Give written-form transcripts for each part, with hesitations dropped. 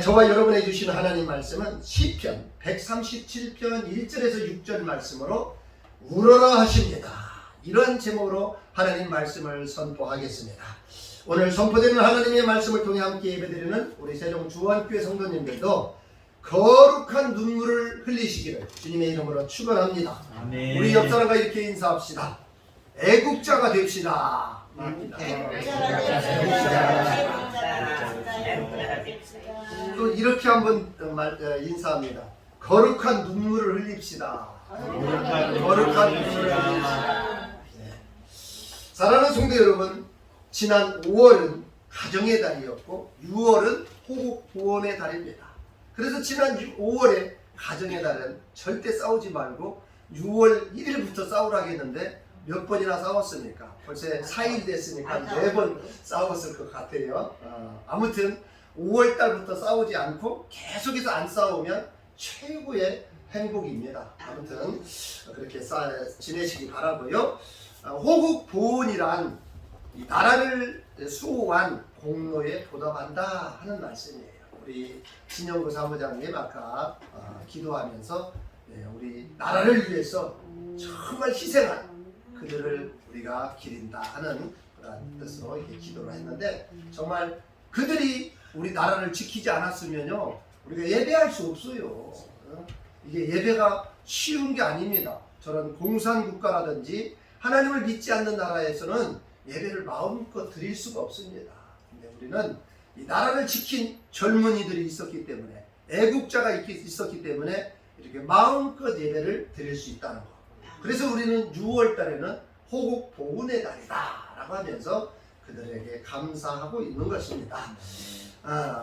저와 여러분이 주신 하나님 말씀은 시편 137편 1절에서 6절 말씀으로 울어라 하십니다. 이런 제목으로 하나님 말씀을 선포하겠습니다. 오늘 선포되는 하나님의 말씀을 통해 함께 예배드리는 우리 세종 주원교회 성도님들도 거룩한 눈물을 흘리시기를 주님의 이름으로 축원합니다. 아멘. 우리 옆 사람과 이렇게 인사합시다. 애국자가 됩시다. 또 이렇게 한번 인사합니다. 거룩한 눈물을 흘립시다. 거룩한 눈물을 흘립시다. 사랑하는 성도 여러분, 지난 5월은 가정의 달이었고 6월은 호국 보원의 달입니다. 그래서 지난 5월에 가정의 달은 절대 싸우지 말고 6월 1일부터 싸우라고 했는데 몇 번이나 싸웠습니까? 벌써 4일 됐으니까 4번 싸웠을 것 같아요. 아무튼 5월 달부터 싸우지 않고 계속해서 안 싸우면 최고의 행복입니다. 아무튼 그렇게 지내시기 바라고요. 호국 보훈이란 이 나라를 수호한 공로에 보답한다 하는 말씀이에요. 우리 진영구 사무장님 아까 기도하면서 우리 나라를 위해서 정말 희생한 그들을 우리가 기린다 하는 그런 뜻으로 이렇게 기도를 했는데, 정말 그들이 우리 나라를 지키지 않았으면요 우리가 예배할 수 없어요. 이게 예배가 쉬운 게 아닙니다. 저런 공산국가라든지 하나님을 믿지 않는 나라에서는 예배를 마음껏 드릴 수가 없습니다. 근데 우리는 이 나라를 지킨 젊은이들이 있었기 때문에, 애국자가 있었기 때문에 이렇게 마음껏 예배를 드릴 수 있다는 거. 그래서 우리는 6월 달에는 호국 보훈의 달이다 라고 하면서 그들에게 감사하고 있는 것입니다.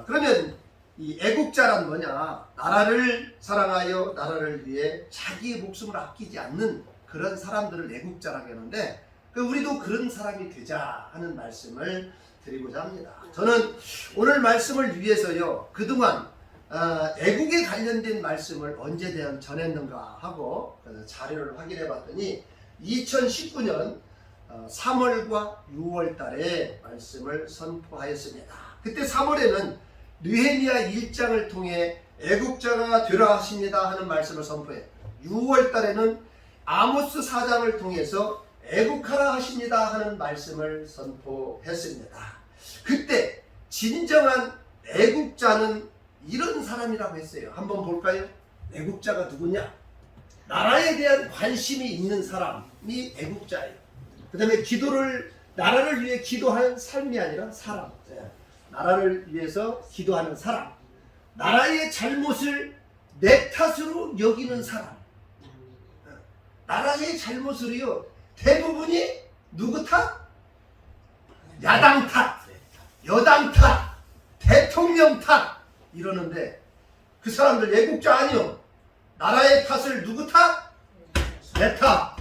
그러면 이 애국자란 뭐냐? 나라를 사랑하여 나라를 위해 자기의 목숨을 아끼지 않는 그런 사람들을 애국자라고 하는데, 우리도 그런 사람이 되자 하는 말씀을 드리고자 합니다. 저는 오늘 말씀을 위해서요 그동안 애국에 관련된 말씀을 언제 전했는가 하고 자료를 확인해 봤더니 2019년 3월과 6월 달에 말씀을 선포하였습니다. 그때 3월에는 느헤미야 1장을 통해 애국자가 되라 하십니다 하는 말씀을 선포해, 6월 달에는 아모스 4장을 통해서 애국하라 하십니다 하는 말씀을 선포했습니다. 그때 진정한 애국자는 이런 사람이라고 했어요. 한번 볼까요? 애국자가 누구냐? 나라에 대한 관심이 있는 사람이 애국자예요. 그 다음에 나라를 위해 기도하는 삶이 아니라 사람. 나라를 위해서 기도하는 사람. 나라의 잘못을 내 탓으로 여기는 사람. 나라의 잘못을요 대부분이 누구 탓? 야당 탓, 여당 탓, 대통령 탓 이러는데, 그 사람들 애국자 아니요. 나라의 탓을 누구 탓? 내 탓.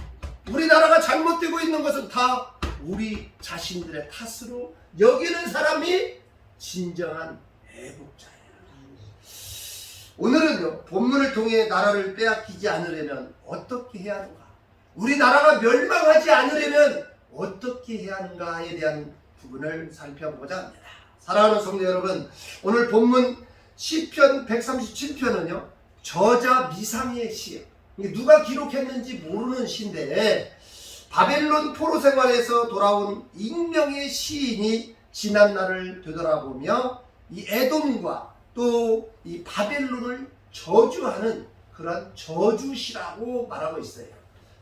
우리나라가 잘못되고 있는 것은 다 우리 자신들의 탓으로 여기는 사람이 진정한 애국자예요. 오늘은요 본문을 통해 나라를 빼앗기지 않으려면 어떻게 해야 하는가, 우리나라가 멸망하지 않으려면 어떻게 해야 하는가에 대한 부분을 살펴보고자 합니다. 사랑하는 성도 여러분, 오늘 본문 시편 137편은요 저자 미상의 시예요. 누가 기록했는지 모르는 시인데, 바벨론 포로 생활에서 돌아온 익명의 시인이 지난날을 되돌아보며 이 에돔과 또 이 바벨론을 저주하는 그런 저주시라고 말하고 있어요.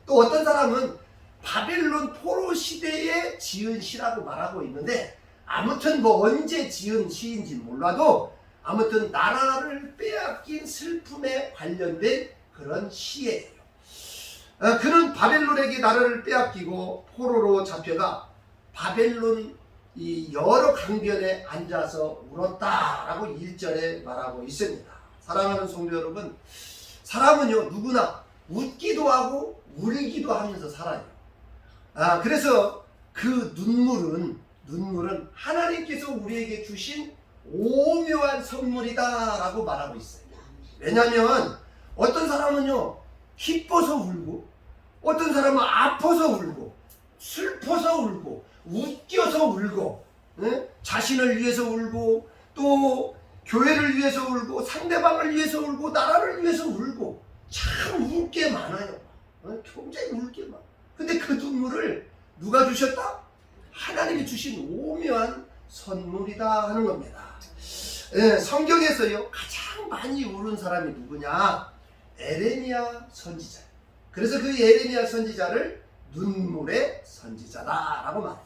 또 어떤 사람은 바벨론 포로 시대에 지은 시라고 말하고 있는데, 아무튼 언제 지은 시인지 몰라도 아무튼 나라를 빼앗긴 슬픔에 관련된 그런 시예요. 그는 바벨론에게 나라를 빼앗기고 포로로 잡혀가 바벨론 이 여러 강변에 앉아서 울었다라고 1절에 말하고 있습니다. 사랑하는 성도 여러분, 사람은요 누구나 웃기도 하고 울기도 하면서 살아요. 그래서 그 눈물은 하나님께서 우리에게 주신 오묘한 선물이다 라고 말하고 있어요. 왜냐하면 어떤 사람은요 기뻐서 울고, 어떤 사람은 아파서 울고, 슬퍼서 울고, 웃겨서 울고, 자신을 위해서 울고, 또 교회를 위해서 울고 상대방을 위해서 울고 나라를 위해서 울고 참 울 게 많아요. 굉장히 울 게 많아. 근데 그 눈물을 누가 주셨다? 하나님이 주신 오묘한 선물이다 하는 겁니다. 성경에서요 가장 많이 울은 사람이 누구냐? 에레미야 선지자. 그래서 그 에레미야 선지자를 눈물의 선지자다라고 말해요.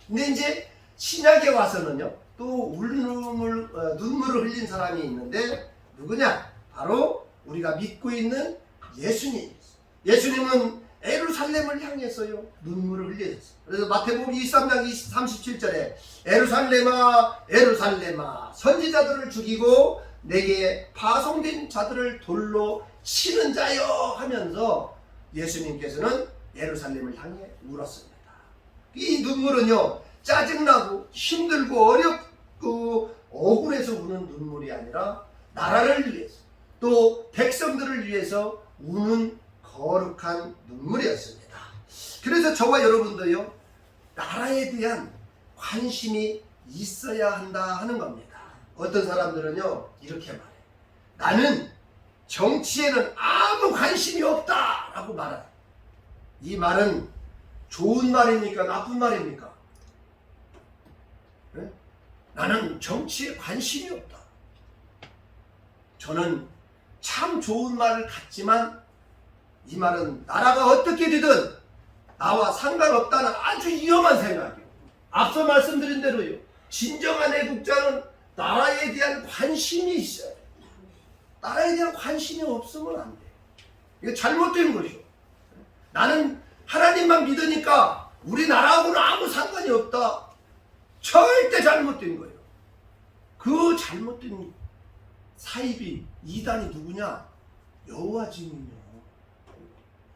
근데 이제 신약에 와서는요 또 눈물을 흘린 사람이 있는데 누구냐? 바로 우리가 믿고 있는 예수님. 예수님은 예루살렘을 향해서요 눈물을 흘렸어요. 그래서 마태복음 23장 37절에 예루살렘아 예루살렘아 선지자들을 죽이고 내게 파송된 자들을 돌로 치는 자여 하면서 예수님께서는 예루살렘을 향해 울었습니다. 이 눈물은요 짜증나고 힘들고 어렵고 억울해서 우는 눈물이 아니라 나라를 위해서 또 백성들을 위해서 우는 거룩한 눈물이었습니다. 그래서 저와 여러분도요 나라에 대한 관심이 있어야 한다 하는 겁니다. 어떤 사람들은요 이렇게 말해요. 나는 정치에는 아무 관심이 없다 라고 말해요. 이 말은 좋은 말입니까? 나쁜 말입니까? 네? 나는 정치에 관심이 없다. 저는 참 좋은 말을 같지만 이 말은 나라가 어떻게 되든 나와 상관없다는 아주 위험한 생각이에요. 앞서 말씀드린 대로요 진정한 애국자는 나라에 대한 관심이 있어야 돼요. 나라에 대한 관심이 없으면 안 돼요. 이거 잘못된 것이죠. 나는 하나님만 믿으니까 우리 나라하고는 아무 상관이 없다. 절대 잘못된 거예요. 그 잘못된 사입이 이단이 누구냐? 여호와 증인이요.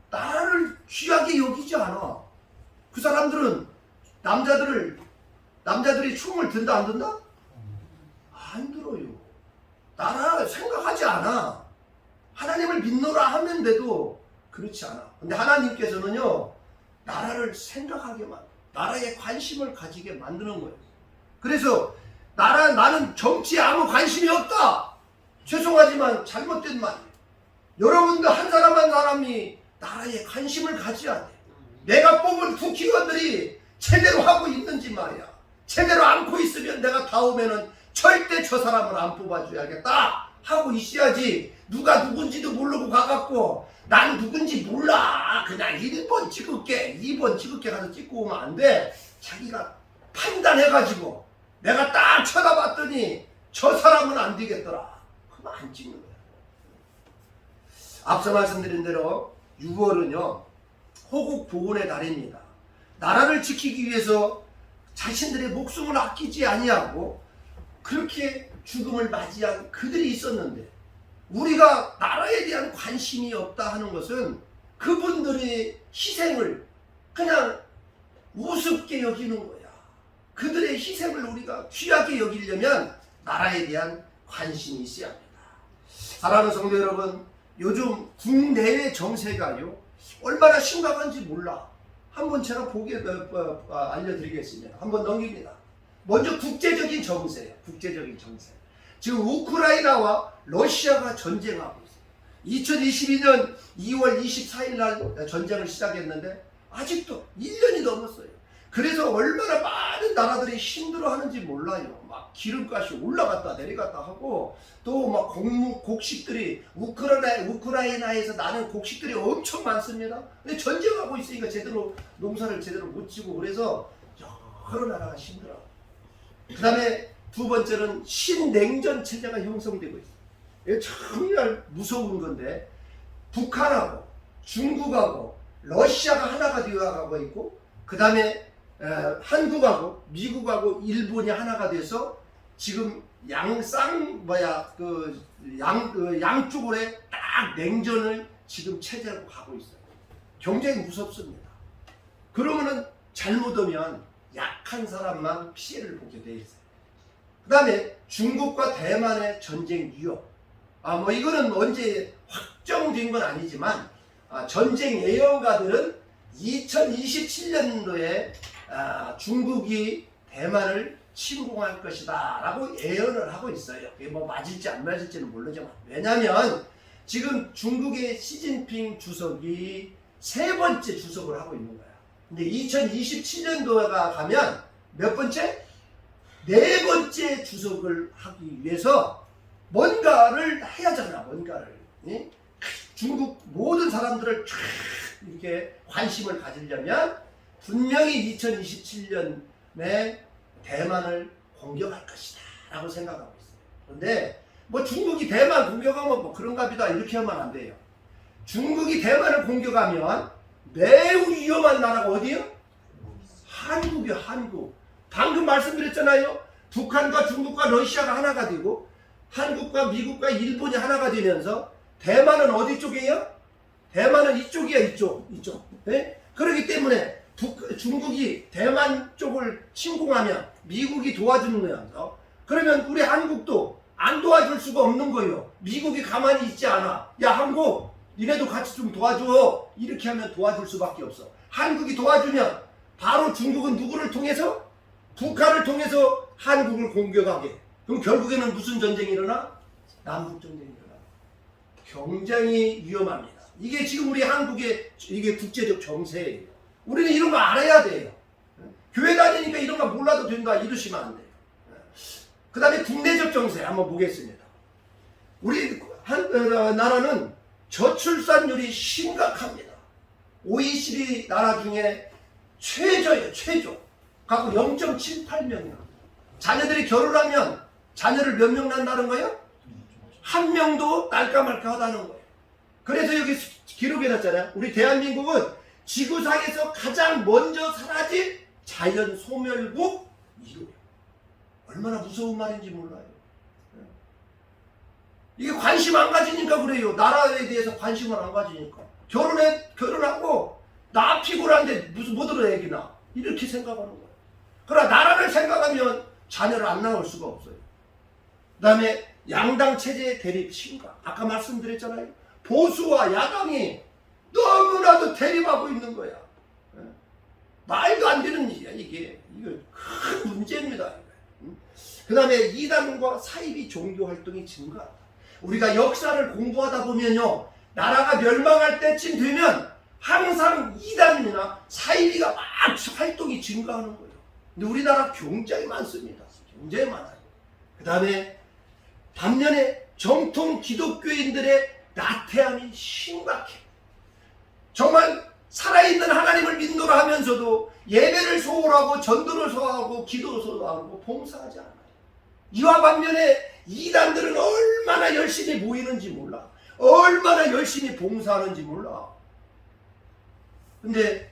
나라를 귀하게 여기지 않아. 그 사람들은 남자들이 총을 든다 안 든다? 안 들어요. 나라 생각하지 않아. 하나님을 믿노라 하는데도 그렇지 않아. 근데 하나님께서는요 나라를 생각하게 만들어. 나라에 관심을 가지게 만드는 거예요. 그래서 나는 정치에 아무 관심이 없다. 죄송하지만 잘못된 말이에요. 여러분도 한 사람 한 사람이 나라에 관심을 가져야 돼. 내가 뽑은 국회의원들이 제대로 하고 있는지 말이야. 제대로 않고 있으면 내가 다음에는 절대 저 사람을 안 뽑아줘야겠다 하고 있어야지. 누가 누군지도 모르고 가갖고 난 누군지 몰라 그냥 1번 찍을게 2번 찍을게 가서 찍고 오면 안 돼. 자기가 판단해가지고 내가 딱 쳐다봤더니 저 사람은 안 되겠더라 그럼 안 찍는 거야. 앞서 말씀드린 대로 6월은요 호국 보훈의 달입니다. 나라를 지키기 위해서 자신들의 목숨을 아끼지 아니하고 그렇게 죽음을 맞이한 그들이 있었는데 우리가 나라에 대한 관심이 없다 하는 것은 그분들의 희생을 그냥 우습게 여기는 거야. 그들의 희생을 우리가 귀하게 여기려면 나라에 대한 관심이 있어야 합니다. 사랑하는 성도 여러분, 요즘 국내외 정세가요 얼마나 심각한지 몰라. 한번 제가 알려드리겠습니다. 한번 넘깁니다. 먼저 국제적인 정세예요. 국제적인 정세. 지금 우크라이나와 러시아가 전쟁하고 있어요. 2022년 2월 24일 날 전쟁을 시작했는데 아직도 1년이 넘었어요. 그래서 얼마나 많은 나라들이 힘들어하는지 몰라요. 막 기름값이 올라갔다 내려갔다 하고 또 막 곡식들이 우크라이나에서 나는 곡식들이 엄청 많습니다. 근데 전쟁하고 있으니까 농사를 제대로 못 지고 그래서 여러 나라가 힘들어. 그 다음에 두 번째는 신냉전 체제가 형성되고 있어요. 이게 정말 무서운 건데 북한하고 중국하고 러시아가 하나가 되어가고 있고 그 다음에 한국하고 미국하고 일본이 하나가 돼서 지금 양쪽으로 딱 냉전을 지금 체제로 가고 있어요. 굉장히 무섭습니다. 그러면은 잘못하면 약한 사람만 피해를 보게 돼 있어요. 그 다음에 중국과 대만의 전쟁 위협. 이거는 언제 확정된 건 아니지만 전쟁 예언가들은 2027년도에 중국이 대만을 침공할 것이다 라고 예언을 하고 있어요. 그게 뭐 맞을지 안 맞을지는 모르지만, 왜냐하면 지금 중국의 시진핑 주석이 세 번째 주석을 하고 있는 거야. 근데 2027년도가 가면 몇 번째? 네 번째 주석을 하기 위해서 뭔가를 해야잖아. 뭔가를. 예? 중국 모든 사람들을 쫙 이렇게 관심을 가지려면 분명히 2027년에 대만을 공격할 것이다 라고 생각하고 있어요. 그런데 뭐 중국이 대만 공격하면 뭐 그런가 보다 이렇게 하면 안 돼요. 중국이 대만을 공격하면 매우 위험한 나라가 어디요? 한국이요. 한국. 방금 말씀드렸잖아요. 북한과 중국과 러시아가 하나가 되고 한국과 미국과 일본이 하나가 되면서 대만은 어디 쪽이에요? 대만은 이쪽이야. 이쪽. 네? 그렇기 때문에 중국이 대만 쪽을 침공하면 미국이 도와주는 거야. 그러면 우리 한국도 안 도와줄 수가 없는 거예요. 미국이 가만히 있지 않아. 야, 한국 니네도 같이 좀 도와줘. 이렇게 하면 도와줄 수밖에 없어. 한국이 도와주면 바로 중국은 누구를 통해서? 북한을 통해서 한국을 공격하게. 그럼 결국에는 무슨 전쟁이 일어나? 남북전쟁이 일어나. 굉장히 위험합니다. 이게 지금 우리 한국의 이게 국제적 정세예요. 우리는 이런 거 알아야 돼요. 교회 다니니까 이런 거 몰라도 된다 이러시면 안 돼요. 그 다음에 국내적 정세 한번 보겠습니다. 우리 나라는 저출산율이 심각합니다. OECD 나라 중에 최저예요. 최저. 갖고 0.78명이야. 자녀들이 결혼하면 자녀를 몇 명 낳는다는 거예요? 한 명도 날까 말까 하다는 거예요. 그래서 여기 기록해놨잖아요. 우리 대한민국은 지구상에서 가장 먼저 사라질 자연 소멸국 1호예요. 얼마나 무서운 말인지 몰라요. 이게 관심 안 가지니까 그래요. 나라에 대해서 관심을 안 가지니까. 결혼하고 나 피곤한데 무슨 뭐 들어 애기 나. 이렇게 생각하는 거예요. 그러나 나라를 생각하면 자녀를 안 낳을 수가 없어요. 그 다음에 양당 체제의 대립 심각. 아까 말씀드렸잖아요. 보수와 야당이 너무나도 대립하고 있는 거야. 말도 안 되는 일이야 이게. 이거 큰 문제입니다. 그 다음에 이단과 사이비 종교 활동이 증가한다. 우리가 역사를 공부하다 보면요, 나라가 멸망할 때쯤 되면 항상 이단이나 사이비가 막 활동이 증가하는 거예요. 근데 우리나라 굉장히 많습니다. 굉장히 많아요. 그 다음에 반면에 정통 기독교인들의 나태함이 심각해. 정말 살아있는 하나님을 믿노라 하면서도 예배를 소홀하고 전도를 소홀하고 기도를 소홀하고 봉사하지 않아요. 이와 반면에 이단들은 얼마나 열심히 모이는지 몰라. 얼마나 열심히 봉사하는지 몰라. 근데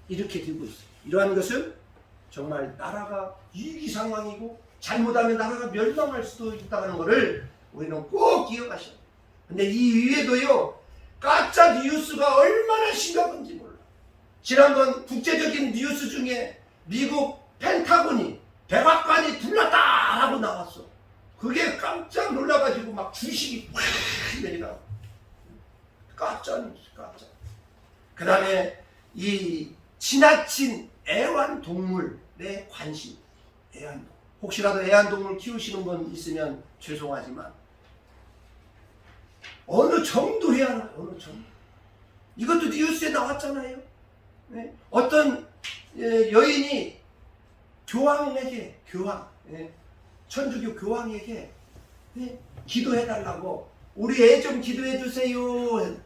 이렇게 되고 있어요. 이러한 것은 정말 나라가 위기 상황이고 잘못하면 나라가 멸망할 수도 있다는 것을 우리는 꼭 기억하셔야 돼요. 근데 이 위에도요, 가짜 뉴스가 얼마나 심각한지 몰라. 지난번 국제적인 뉴스 중에 미국 펜타곤이 백악관이 불났다라고 나왔어. 그게 깜짝 놀라가지고 막 주식이 확 내리라. 가짜 뉴스, 가짜. 그 다음에 이 지나친 애완동물에 관심. 애완동물. 혹시라도 애완동물 키우시는 분 있으면 죄송하지만 어느 정도 해야 하나? 어느 정도. 이것도 뉴스에 나왔잖아요. 네? 어떤 여인이 교황에게, 천주교 교황에게 기도해달라고, 우리 애 좀 기도해 주세요.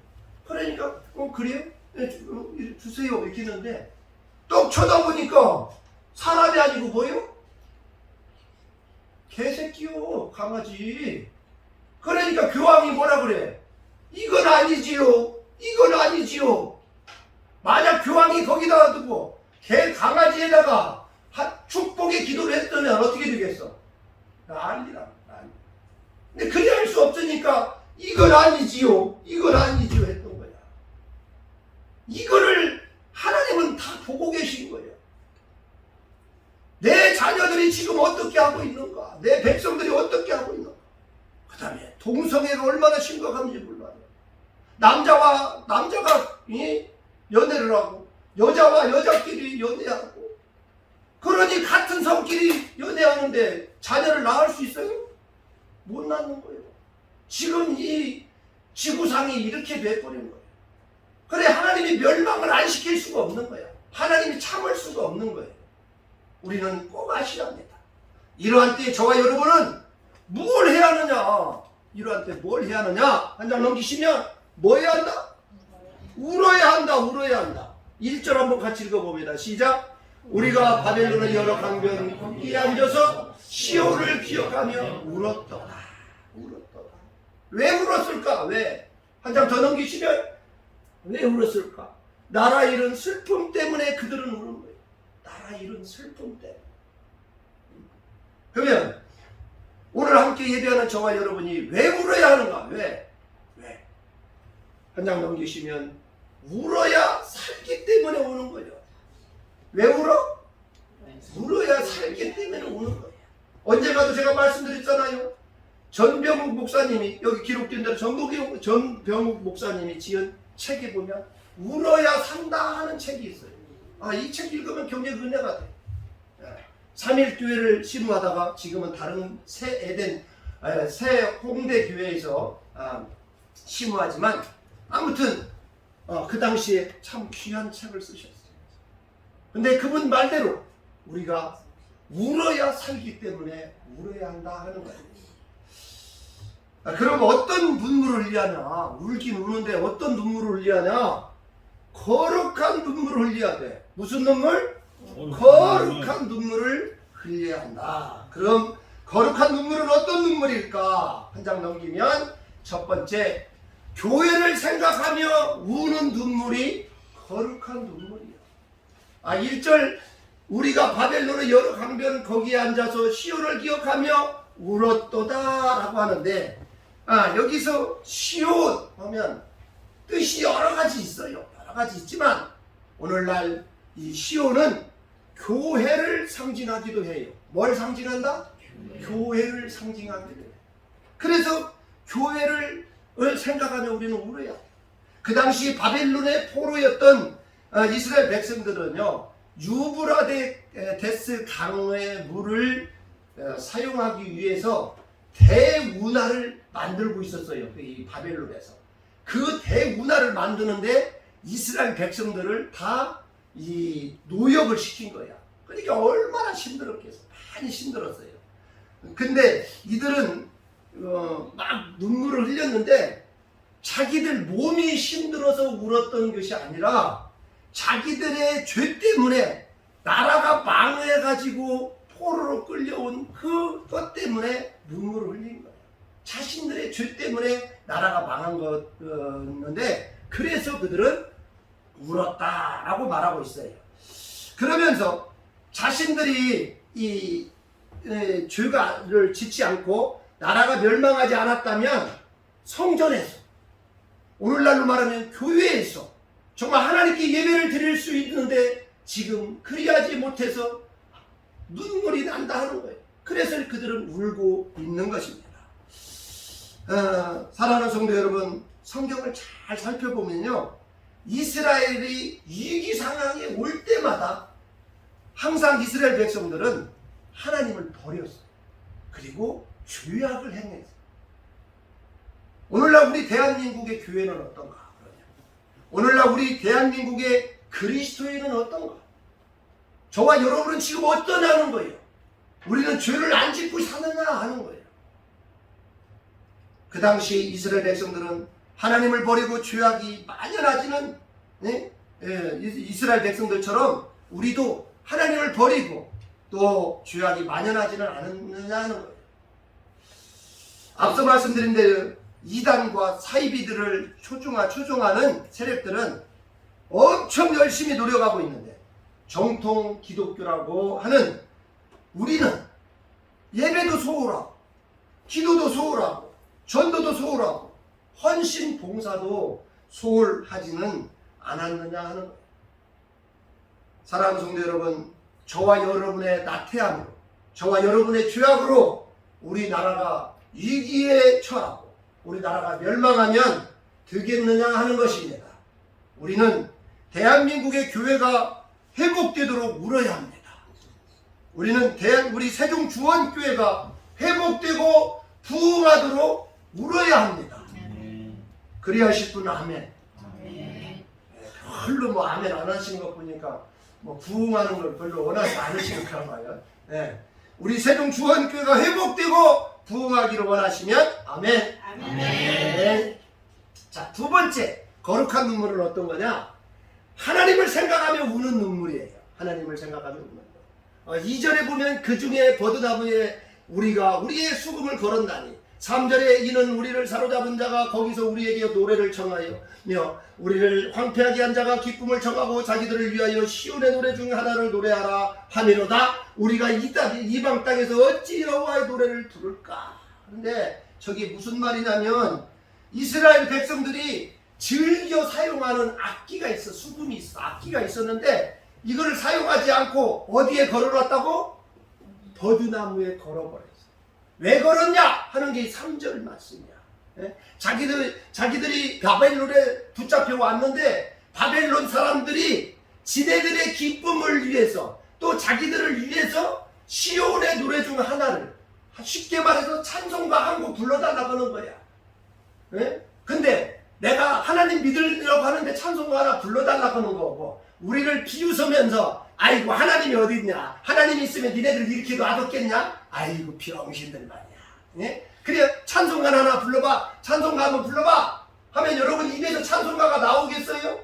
그러니까 그래요? 주세요 이렇게 했는데 또 쳐다보니까 사람이 아니고 뭐예요? 개새끼요, 강아지. 그러니까 교황이 뭐라 그래? 이건 아니지요. 이건 아니지요. 만약 교황이 거기다가 두고 개 강아지에다가 축복의 기도를 했다면 어떻게 되겠어? 난리라. 근데 그리 할 수 없으니까 이건 아니지요. 이건 아니지요 했던 거야. 이거를 하나님은 다 보고 계신 거예요. 내 자녀들이 지금 어떻게 하고 있는가? 내 백성들이 어떻게 하고 있는가? 그 다음에 동성애가 얼마나 심각한지 몰라요. 남자가 연애를 하고 여자와 여자끼리 연애하고, 그러니 같은 성끼리 있는데 자녀를 낳을 수 있어요? 못 낳는 거예요. 지금 이 지구상이 이렇게 돼버린 거예요. 그래, 하나님이 멸망을 안 시킬 수가 없는 거예요. 하나님이 참을 수가 없는 거예요. 우리는 꼭 아셔야 합니다. 이러한 때에 저와 여러분은 뭘 해야 하느냐? 이러한 때 뭘 해야 하느냐? 한 장 넘기시면 뭐 해야 한다? 울어야 한다. 울어야 한다. 1절 한번 같이 읽어봅니다. 시작. 우리가 바벨론의 여러 강변 거기에 앉아서 시온을 기억하며 울었더라. 울었더라. 왜 울었을까? 왜? 한 장 더 넘기시면 왜 울었을까? 나라 잃은 슬픔 때문에 그들은 우는 거예요. 나라 잃은 슬픔 때문에. 그러면 오늘 함께 예배하는 저와 여러분이 왜 울어야 하는가? 왜? 한 장 넘기시면 울어야 살기 때문에 우는 거예요. 왜 울어? 울어야 살기 때문에 우는 거예요. 언젠가도 제가 말씀드렸잖아요. 전병욱 목사님이, 여기 기록된 대로 전병욱 목사님이 지은 책에 보면 울어야 산다 하는 책이 있어요. 이 책 읽으면 굉장히 은혜가 돼요. 3일 교회를 신우하다가 지금은 다른 새 홍대 교회에서 신우하지만 아무튼 그 당시에 참 귀한 책을 쓰셨어요. 근데 그분 말대로 우리가 울어야 살기 때문에 울어야 한다 하는 거예요. 그럼 어떤 눈물을 흘리하냐? 울긴 우는데 어떤 눈물을 흘리하냐? 거룩한 눈물을 흘려야 돼. 무슨 눈물? 거룩한 눈물을 흘려야 한다. 그럼 거룩한 눈물은 어떤 눈물일까? 한 장 넘기면 첫 번째, 교회를 생각하며 우는 눈물이 거룩한 눈물이야. 1절, 우리가 바벨론의 여러 강변 거기에 앉아서 시온을 기억하며 울었도다 라고 하는데, 여기서 시온 하면 뜻이 여러 가지 있어요. 여러 가지 있지만 오늘날 이 시온은 교회를 상징하기도 해요. 뭘 상징한다? 교회를 상징하기도 해요. 그래서 교회를 생각하며 우리는 울어야 돼요. 그 당시 바벨론의 포로였던 이스라엘 백성들은요, 유브라데스 강의 물을 사용하기 위해서 대운하를 만들고 있었어요. 이 바벨론에서. 그 대운하를 만드는데 이스라엘 백성들을 다 이 노역을 시킨 거야. 그러니까 얼마나 힘들었겠어. 많이 힘들었어요. 근데 이들은 막 눈물을 흘렸는데 자기들 몸이 힘들어서 울었던 것이 아니라 자기들의 죄 때문에 나라가 망해가지고 포로로 끌려온 그것 때문에 눈물을 흘린 거예요. 자신들의 죄 때문에 나라가 망한 거였는데 그래서 그들은 울었다라고 말하고 있어요. 그러면서 자신들이 이 죄를 짓지 않고 나라가 멸망하지 않았다면 성전에서, 오늘날로 말하면 교회에서 정말 하나님께 예배를 드릴 수 있는데 지금 그리하지 못해서 눈물이 난다 하는 거예요. 그래서 그들은 울고 있는 것입니다. 사랑하는 성도 여러분, 성경을 잘 살펴보면요, 이스라엘이 위기 상황에 올 때마다 항상 이스라엘 백성들은 하나님을 버렸어요. 그리고 죄악을 행했어요. 오늘날 우리 대한민국의 교회는 어떤가? 오늘날 우리 대한민국의 그리스도인은 어떤가? 저와 여러분은 지금 어떠냐는 거예요. 우리는 죄를 안 짓고 사느냐 하는 거예요. 그 당시 이스라엘 백성들은 하나님을 버리고 죄악이 만연하지는, 이스라엘 백성들처럼 우리도 하나님을 버리고 또 죄악이 만연하지는 않느냐는 거예요. 앞서 말씀드린 대로 이단과 사이비들을 추종하는 세력들은 엄청 열심히 노력하고 있는데, 정통 기독교라고 하는 우리는 예배도 소홀하고 기도도 소홀하고 전도도 소홀하고 헌신 봉사도 소홀하지는 않았느냐 하는 거예요. 사랑하는 성도 여러분, 저와 여러분의 나태함으로, 저와 여러분의 죄악으로 우리나라가 위기에 처하고 우리나라가 멸망하면 되겠느냐 하는 것입니다. 우리는 대한민국의 교회가 회복되도록 울어야 합니다. 우리는 우리 세종주원교회가 회복되고 부흥하도록 울어야 합니다. 그래야 하실 분은 아멘. 별로 뭐 아멘 안 하시는 거 보니까 뭐 부흥하는 걸 별로 원하지 않으시는 그런 거예요. 네. 우리 세종주원교회가 회복되고 부흥하기를 원하시면 아멘. 아멘. 자, 두 번째 거룩한 눈물은 어떤 거냐? 하나님을 생각하며 우는 눈물이에요. 하나님을 생각하며 우는 눈물. 2절에 보면 그 중에 버드나무에 우리가 우리의 수금을 걸었나니 3절에 이는 우리를 사로잡은 자가 거기서 우리에게 노래를 청하여 우리를 황폐하게 한 자가 기쁨을 청하고 자기들을 위하여 시온의 노래 중 하나를 노래하라 하미로다. 우리가 이방 땅에서 어찌 여호와의 노래를 부를까. 그런데 저게 무슨 말이냐면 이스라엘 백성들이 즐겨 사용하는 악기가 있어. 수금이 있어. 악기가 있었는데 이거를 사용하지 않고 어디에 걸어놨다고? 버드나무에 걸어버렸어. 왜 걸었냐 하는 게 3절 말씀이야. 예? 자기들이 바벨론에 붙잡혀 왔는데 바벨론 사람들이 지네들의 기쁨을 위해서 또 자기들을 위해서 시온의 노래 중 하나를 쉽게 말해서 찬송가 한 곡 불러달라고 하는 거야. 예? 근데 내가 하나님 믿으려고 하는데 찬송가 하나 불러달라고 하는 거고 우리를 비웃으면서 아이고 하나님이 어디 있냐, 하나님이 있으면 니네들 이렇게 놔뒀겠냐, 아이고 비렁신들 말이야. 예? 그래 찬송가 하나 불러봐, 찬송가 한번 불러봐 하면 여러분 입에서 찬송가가 나오겠어요?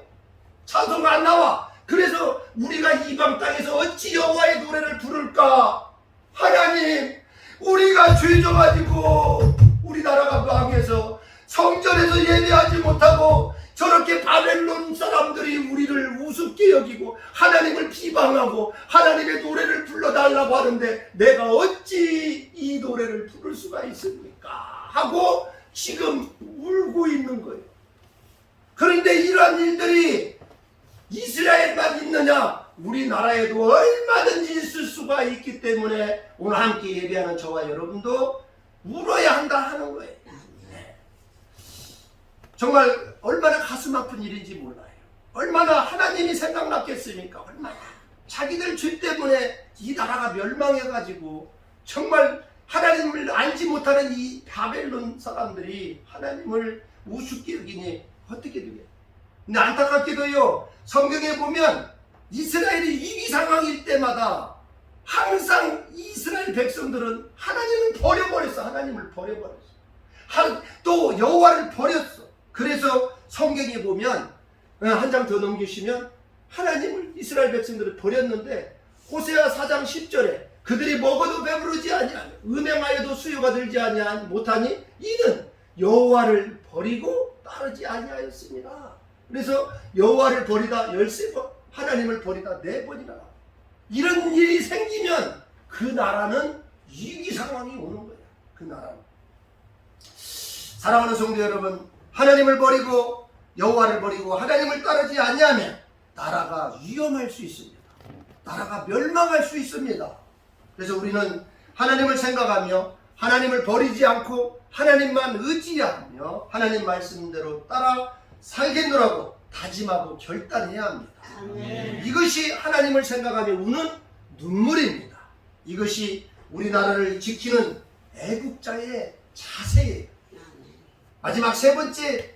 찬송가 안 나와. 그래서 우리가 이방 땅에서 어찌 여호와의 노래를 부를까? 하나님, 우리가 죄져가지고 우리나라가 망해서 성전에서 예배하지 못하고 저렇게 바벨론 사람들이 우리를 우습게 여기고 하나님을 비방하고 하나님의 노래를 불러달라고 하는데 내가 어찌 이 노래를 부를 수가 있습니까? 하고 지금 울고 있는 거예요. 그런데 이러한 일들이 이스라엘만 있느냐? 우리나라에도 얼마든지 있을 수가 있기 때문에 오늘 함께 예배하는 저와 여러분도 울어야 한다 하는 거예요. 정말 얼마나 가슴 아픈 일인지 몰라요. 얼마나 하나님이 생각났겠습니까? 얼마나 자기들 죄 때문에 이 나라가 멸망해가지고 정말 하나님을 알지 못하는 이 바벨론 사람들이 하나님을 우습게 여기니 어떻게 되겠어요? 근데 안타깝게도요, 성경에 보면 이스라엘이 위기 상황일 때마다 항상 이스라엘 백성들은 하나님을 버려버렸어. 하나님을 버려버렸어. 또 여호와를 버렸어. 그래서 성경에 보면 한 장 더 넘기시면 하나님을 이스라엘 백성들을 버렸는데 호세아 4장 10절에 그들이 먹어도 배부르지 아니하며 음행하여도 수요가 들지 못하니 이는 여호와를 버리고 따르지 아니하였습니다. 그래서 여호와를 버리다 13번, 하나님을 버리다 4번이나. 이런 일이 생기면 그 나라는 위기 상황이 오는 거야. 그 나라는. 사랑하는 성도 여러분, 하나님을 버리고 여호와를 버리고 하나님을 따르지 아니하면 나라가 위험할 수 있습니다. 나라가 멸망할 수 있습니다. 그래서 우리는 하나님을 생각하며 하나님을 버리지 않고 하나님만 의지하며 하나님 말씀대로 따라 살겠노라고 다짐하고 결단해야 합니다. 이것이 하나님을 생각하며 우는 눈물입니다. 이것이 우리나라를 지키는 애국자의 자세예요. 마지막 세 번째,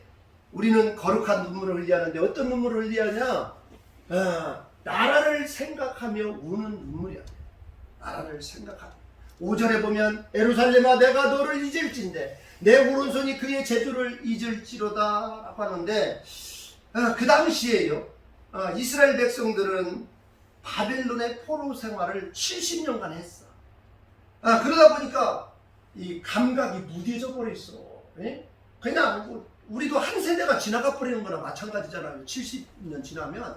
우리는 거룩한 눈물을 흘리하는데 어떤 눈물을 흘리하냐? 나라를 생각하며 우는 눈물이야. 나라를 생각하며. 5절에 보면 예루살렘아 내가 너를 잊을진대 내 오른손이 그의 재주를 잊을지로다 라고 하는데 그 당시에요, 이스라엘 백성들은 바벨론의 포로 생활을 70년간 했어. 그러다 보니까 이 감각이 무뎌져 버렸어. 예? 그냥 우리도 한 세대가 지나가 버리는 거나 마찬가지잖아요. 70년 지나면.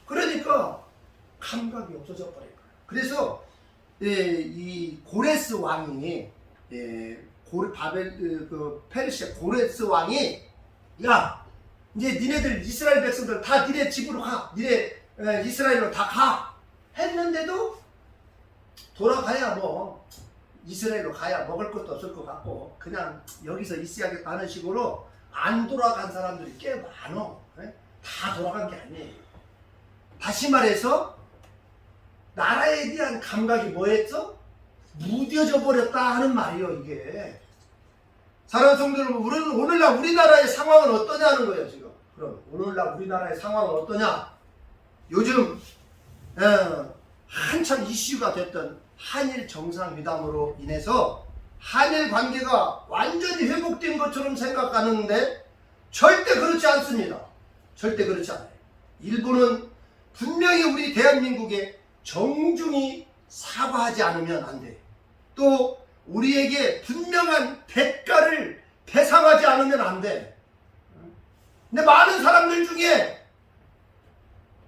그러니까 감각이 없어져 버려요. 그래서 이 고레스 왕이 페르시아 고레스 왕이 야 이제 니네들 이스라엘 백성들 다 니네 집으로 가, 니네 이스라엘로 다 가 했는데도 돌아가야 뭐 이스라엘로 가야 먹을 것도 없을 것 같고 그냥 여기서 있어야겠다 하는 식으로 안 돌아간 사람들이 꽤 많어. 다 돌아간 게 아니에요. 다시 말해서 나라에 대한 감각이 뭐였죠? 무뎌져 버렸다 하는 말이요, 이게. 사랑하는 성도 여러분, 오늘날 우리나라의 상황은 어떠냐는 거예요, 지금. 그럼 오늘날 우리나라의 상황은 어떠냐? 요즘 한참 이슈가 됐던 한일 정상회담으로 인해서 한일 관계가 완전히 회복된 것처럼 생각하는데 절대 그렇지 않습니다. 절대 그렇지 않아요. 일본은 분명히 우리 대한민국에 정중히 사과하지 않으면 안 돼요. 또 우리에게 분명한 대가를 배상하지 않으면 안 돼. 근데 많은 사람들 중에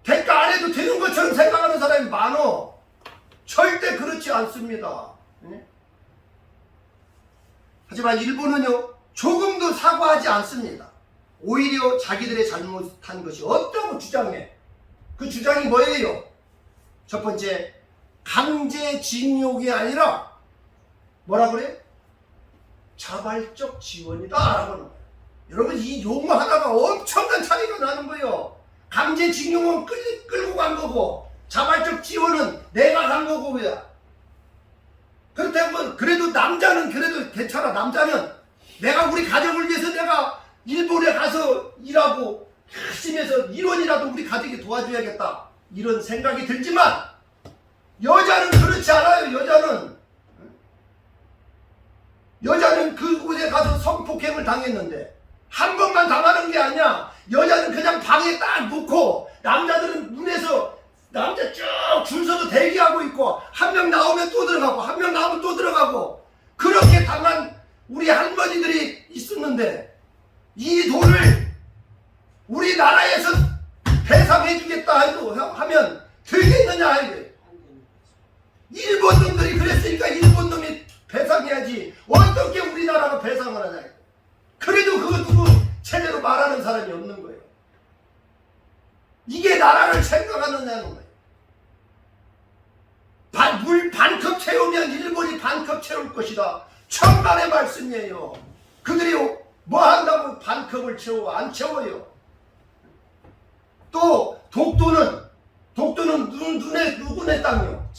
대가 안 해도 되는 것처럼 생각하는 사람이 많어. 절대 그렇지 않습니다. 하지만 일본은요, 조금도 사과하지 않습니다. 오히려 자기들의 잘못한 것이 없다고 주장해. 그 주장이 뭐예요? 첫 번째, 강제징용이 아니라 뭐라 그래? 자발적 지원이다 라고 하는 거예요. 여러분, 이 용어 하나가 엄청난 차이가 나는 거예요. 강제징용은 끌고 간 거고 자발적 지원은 내가 간 거고. 왜? 그렇다면 그래도 남자는 그래도 괜찮아. 남자는 내가 우리 가족을 위해서 내가 일본에 가서 일하고 열심히 해서 1원이라도 우리 가족이 도와줘야겠다, 이런 생각이 들지만 여자는 그렇지 않아요. 여자는 그곳에 가서 성폭행을 당했는데 한 번만 당하는 게 아니야. 여자는 그냥 방에 딱 놓고 남자들은 문에서 남자 쭉 줄 서서 대기하고 있고 한 명 나오면 또 들어가고 한 명 나오면 또 들어가고 그렇게 당한 우리 할머니들이 있었는데 이 돈을 우리나라에서 배상해주겠다 하면 되겠느냐 이게. 일본 놈들이 그랬으니까 일본 놈이 배상해야지 어떻게 우리나라가 배상을 하냐. 그래도 그거 누구 제대로 말하는 사람이 없는 거예요. 이게 나라를 생각하느냐는 거예요. 물 반컵 채우면 일본이 반컵 채울 것이다. 천만의 말씀이에요. 그들이 뭐 한다고 반컵을 채워? 안 채워요. 또 독도는 누구네 땅이요?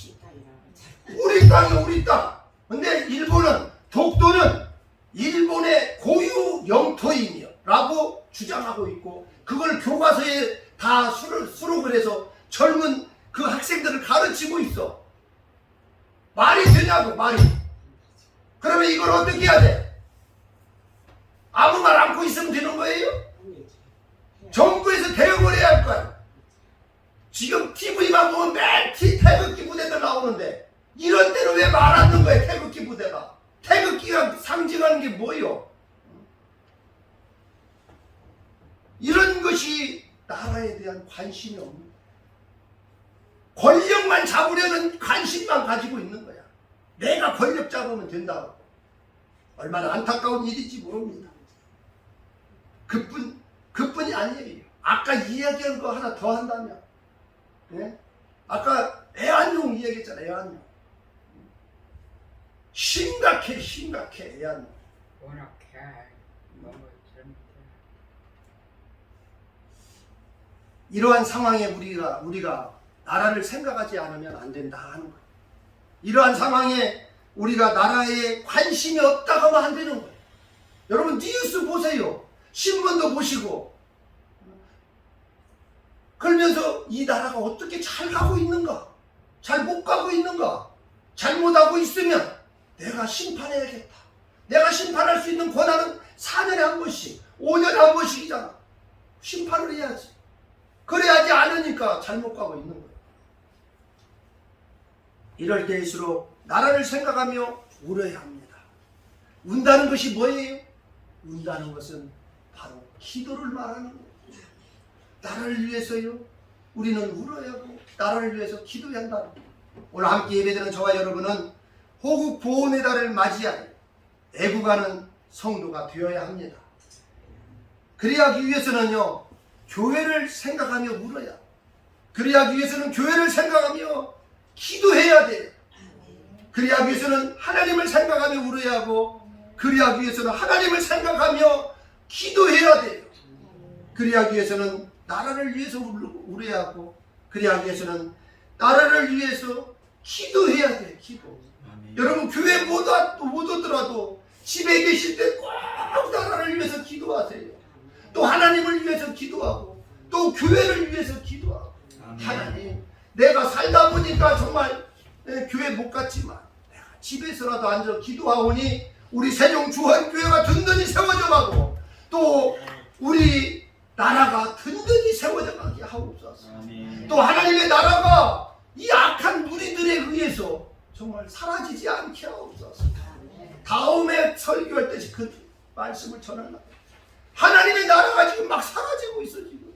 우리 땅이요, 우리 땅. 근데 일본은 독도는 일본의 고유 영토임이요 라고 주장하고 있고 그걸 교과서에 다 수록을 해서 젊은 그 학생들을 가르치고 있어. 말이 되냐고, 말이. 그러면 이걸 어떻게 해야 돼? 아무 말 않고 있으면 되는 거예요? 정부에서 대응을 해야 할 거야. 지금 TV만 보면 매일 태극기 부대들 나오는데 이런 때는 왜 말 안 하는 거야, 태극기 부대가? 태극기가 상징하는 게 뭐예요? 이런 것이 나라에 대한 관심이 없는 거야. 권력만 잡으려는 관심만 가지고 있는 거야. 내가 권력 잡으면 된다고. 얼마나 안타까운 일인지 모릅니다. 그뿐이 아니에요. 아까 이야기한 거 하나 더 한다면, 예? 아까 애완용 이야기했잖아, 애완용. 심각해, 애완용. 워낙 너무 젊은. 이러한 상황에 우리가 나라를 생각하지 않으면 안 된다 하는 거예요. 이러한 상황에 우리가 나라에 관심이 없다고 하면 안 되는 거예요. 여러분 뉴스 보세요. 신문도 보시고. 그러면서 이 나라가 어떻게 잘 가고 있는가? 잘 못 가고 있는가? 잘못하고 있으면 내가 심판해야겠다. 내가 심판할 수 있는 권한은 4년에 한 번씩, 5년에 한 번씩이잖아. 심판을 해야지. 그래야지 않으니까 잘못 가고 있는 거예요. 이럴 때일수록 나라를 생각하며 울어야 합니다. 운다는 것이 뭐예요? 운다는 것은 바로 기도를 말하는 거예요. 나라를 위해서요. 우리는 울어야 하고 나라를 위해서 기도해야 한다. 오늘 함께 예배드리는 저와 여러분은 호국 보훈의 달을 맞이할 애국하는 성도가 되어야 합니다. 그래야 하기 위해서는요, 교회를 생각하며 울어야, 그래야 하기 위해서는 교회를 생각하며 기도해야 돼요. 그래야 하기 위해서는 하나님을 생각하며 울어야 하고, 그래야 하기 위해서는 하나님을 생각하며 기도해야 돼요. 그래야 하기 위해서는 나라를 위해서 울어야 하고, 그래야 하기 위해서는 나라를 위해서 기도해야 돼. 기도. 여러분 교회 못 오더라도 집에 계실 때 꼭 나라를 위해서 기도하세요. 또 하나님을 위해서 기도하고 또 교회를 위해서 기도하고. 하나님, 내가 살다 보니까 정말 교회 못 갔지만 내가 집에서라도 앉아 기도하오니 우리 세종 주한교회가 든든히 세워져 가고 또 우리 나라가 든든히 세워져 가게 하옵소서. 또 하나님의 나라가 이 악한 무리들에 의해서 정말 사라지지 않게 하옵소서. 다음에 설교할 때 그 말씀을 전하려. 하나님의 나라가 지금 막 사라지고 있어. 지금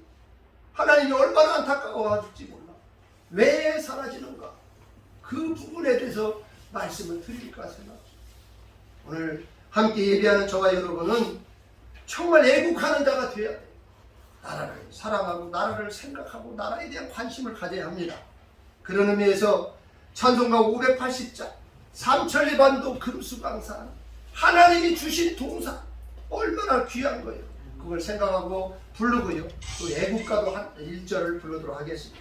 하나님이 얼마나 안타까워하실지 몰라. 왜 사라지는가? 그 부분에 대해서 말씀을 드릴까 생각합니다. 오늘 함께 예배하는 저와 여러분은 정말 애국하는 자가 되어야 돼요. 나라를 사랑하고 나라를 생각하고 나라에 대한 관심을 가져야 합니다. 그런 의미에서 찬송가 580장 삼천리 반도 금수강산 하나님이 주신 동산 얼마나 귀한 거예요. 그걸 생각하고 부르고요. 또 애국가도 한 1절을 부르도록 하겠습니다.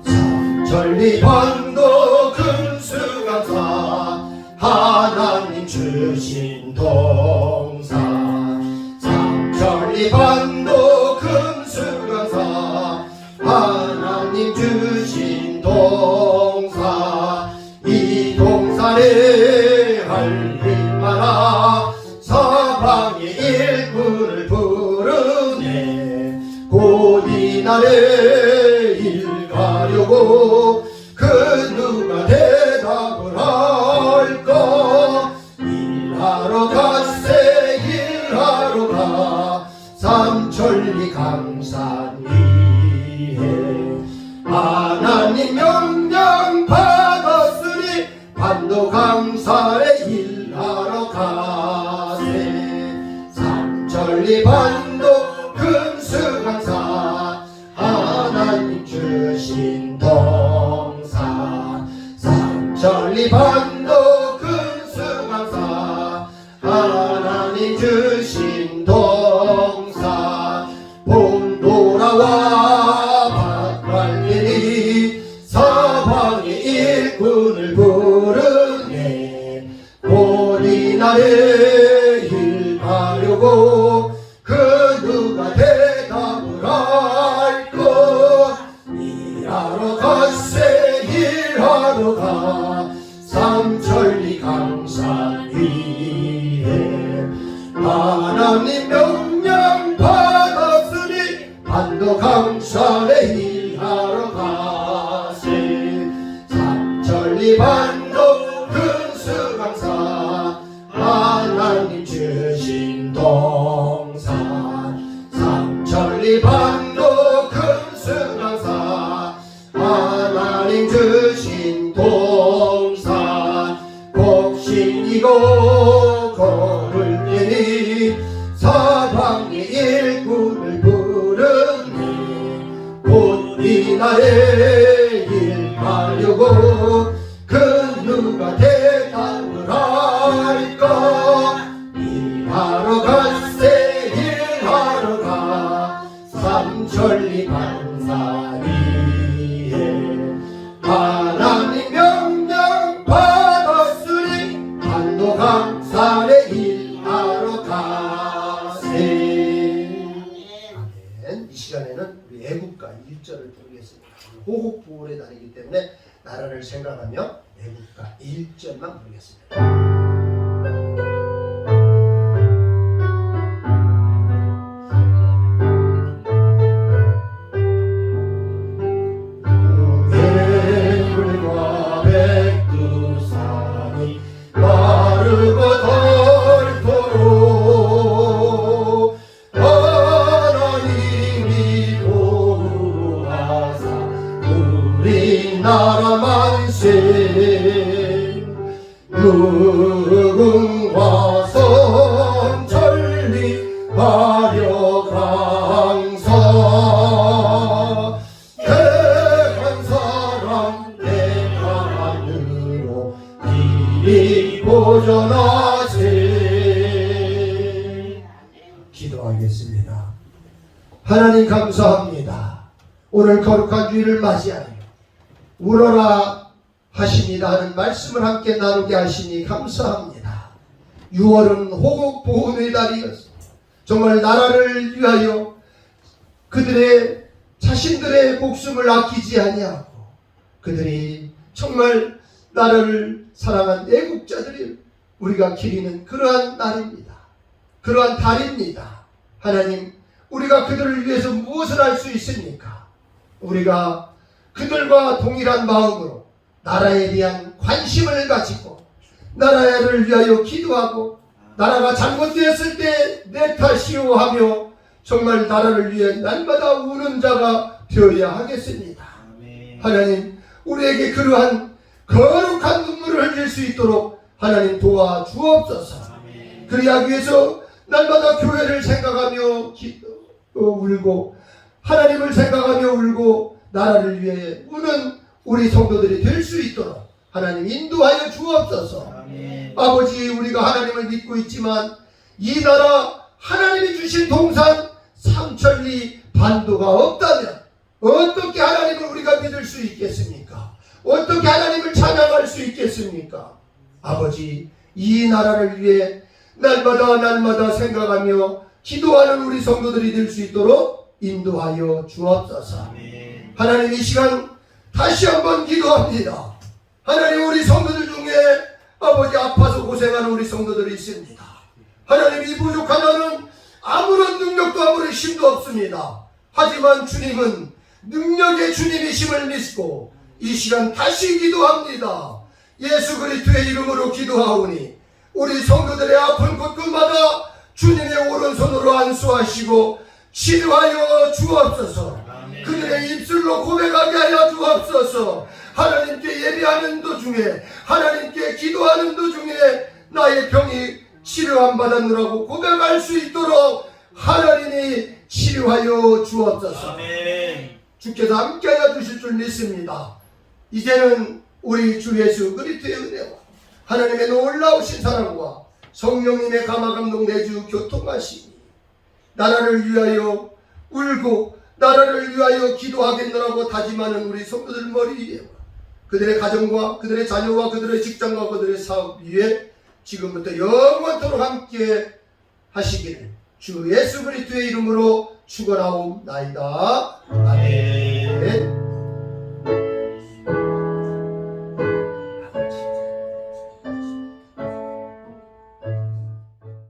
삼천리 반도 금수강산 하나님 주신 동산 삼천리 반도 금수강산 하나님 주신 동산 이 동산에 할 일마나 사방의 일꾼을 부르네 곧 이날에 일 가려고 그 누가 대답을 할까 일하러 갔세 일하러 가 삼천리 강산 위에 하나님 명령 받았으니 반도 강산에 일하러 가세 삼천리 반도 금수강산 하나님 주신 동산 삼천리 반도 금수강산 하나님 주신 동산 봄 돌아와 밭갈리니 사방의 일꾼을 부르네 곧 이날에 일 가려고 그 누가 대답을 할까 일하러 갔세 일하러 가 삼천리 강산 위에 하나님 명령 받았으니 반도 강산에 일하러 가세 삼천리 반도 금수강산 하나님 주신 동산 삼천리 반도 금수강산 하나님 주신 동산 곡식이고 걸을 때니 사방의 일꾼을 부르네 곧 이날에 일 하려고 그 누가 대답을 할까 일하러 갔세 일하러 가 삼천리 강산 위에 하나님 명령 받았으니 반도 강산에 일하러 가세. 아멘. 이 시간에는 우리 애국가 1절을 부르겠습니다. 호국부울의 날이기 때문에 나라를 생각하며 애국가 1절만 부르겠습니다. 나라 만세 무궁화 성천리 화려 강사 대한 사랑 대한으로 길이 보존하세 기도하겠습니다. 하나님 감사합니다. 오늘 거룩한 주일을 맞이하여 울어라 하십니다 하는 말씀을 함께 나누게 하시니 감사합니다. 6월은 호국 보훈의 달이었습니다. 정말 나라를 위하여 그들의 자신들의 목숨을 아끼지 아니하고 그들이 정말 나라를 사랑한 애국자들이 우리가 기리는 그러한 날입니다. 그러한 달입니다. 하나님, 우리가 그들을 위해서 무엇을 할 수 있습니까? 우리가 그들과 동일한 마음으로 나라에 대한 관심을 가지고 나라를 위하여 기도하고 나라가 잘못되었을 때 내 탓이오 하며 정말 나라를 위해 날마다 우는 자가 되어야 하겠습니다. 하나님, 우리에게 그러한 거룩한 눈물을 흘릴 수 있도록 하나님 도와주옵소서. 그래야 위해서 날마다 교회를 생각하며 울고 하나님을 생각하며 울고 나라를 위해 우는 우리 성도들이 될 수 있도록 하나님 인도하여 주옵소서. 아버지, 우리가 하나님을 믿고 있지만 이 나라 하나님이 주신 동산 삼천리 반도가 없다면 어떻게 하나님을 우리가 믿을 수 있겠습니까? 어떻게 하나님을 찬양할 수 있겠습니까? 아버지, 이 나라를 위해 날마다 생각하며 기도하는 우리 성도들이 될 수 있도록 인도하여 주옵소서. 하나님, 이 시간 다시 한번 기도합니다. 하나님, 우리 성도들 중에 아버지 아파서 고생하는 우리 성도들이 있습니다. 하나님, 이 부족한 나는 아무런 능력도 아무런 힘도 없습니다. 하지만 주님은 능력의 주님이심을 믿고 이 시간 다시 기도합니다. 예수 그리스도의 이름으로 기도하오니 우리 성도들의 아픈 곳곳마다 주님의 오른손으로 안수하시고 치료하여 주옵소서. 그들의 입술로 고백하게 하여 주옵소서. 하나님께 예배하는 도중에 하나님께 기도하는 도중에 나의 병이 치료함 받았느라고 고백할 수 있도록 하나님이 치료하여 주옵소서. 주께서 함께하여 주실 줄 믿습니다. 이제는 우리 주 예수 그리스도의 은혜와 하나님의 놀라우신 사랑과 성령님의 감화감동 내주 교통하시니 나라를 위하여 울고 나라를 위하여 기도하겠노라고 다짐하는 우리 성도들 머리 위에 그들의 가정과 그들의 자녀와 그들의 직장과 그들의 사업 위에 지금부터 영원토록 함께 하시기를 주 예수 그리스도의 이름으로 축원하옵나이다. 아멘.